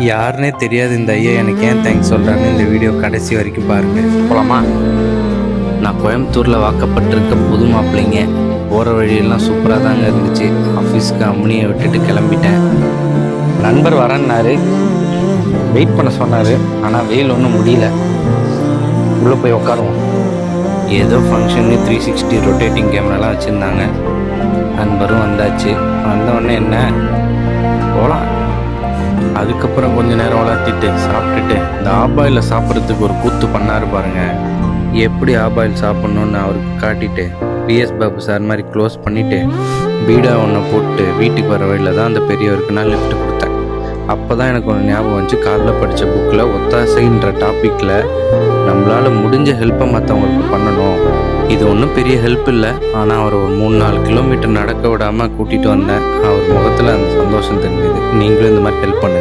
யாருன்னே தெரியாது இந்த ஐயா எனக்கு ஏன் தேங்க்ஸ் சொல்கிறாருன்னு இந்த வீடியோ கடைசி வரைக்கும் பாருங்கள். போலாமா? நான் கோயம்புத்தூரில் வாக்கப்பட்டிருக்க புது மாப்பிள்ளைங்க. போகிற வழியெல்லாம் சூப்பராக தாங்க இருந்துச்சு. ஆஃபீஸ்க்கு அம்னியை விட்டுட்டு கிளம்பிட்டேன். நண்பர் வரேன்னாரு, வெயிட் பண்ண சொன்னார். ஆனால் வெயில் ஒன்றும் முடியல. உள்ளே போய் உட்காருவோம். ஏதோ ஃபங்க்ஷனு 360 ரொட்டேட்டிங் கேமராலாம் வச்சுருந்தாங்க. நண்பரும் வந்தாச்சு. வந்தவொடனே என்ன போகலாம். அதுக்கப்புறம் கொஞ்சம் நேரம் வளர்த்திட்டு சாப்பிட்டுட்டு இந்த ஆபாயில் சாப்பிட்றதுக்கு ஒரு கூத்து பண்ணார் பாருங்க. எப்படி ஆபாயில் சாப்பிட்ணுன்னு அவருக்கு காட்டிட்டு பிஎஸ் பாபு சார் மாதிரி க்ளோஸ் பண்ணிவிட்டு பீடா ஒன்றை போட்டு வீட்டுக்கு வர வழியில் தான் அந்த பெரியவருக்கு நான் லிஃப்ட் கொடுத்தேன். அப்போ தான் எனக்கு ஒன்று ஞாபகம் வந்துச்சு. காலைல படித்த புக்கில் ஒத்தாசைன்ற டாப்பிக்கில் நம்மளால் முடிஞ்ச ஹெல்ப்பை மற்றவங்களுக்கு பண்ணணும். இது ஒன்றும் பெரிய ஹெல்ப் இல்லை, ஆனால் அவர் ஒரு 3-4 கிலோமீட்டர் நடக்க விடாமல் கூட்டிகிட்டு வந்தேன். அவர் முகத்தில் அந்த சந்தோஷம் தெரிஞ்சுது. நீங்களும் இந்த மாதிரி ஹெல்ப் பண்ணுங்கள்.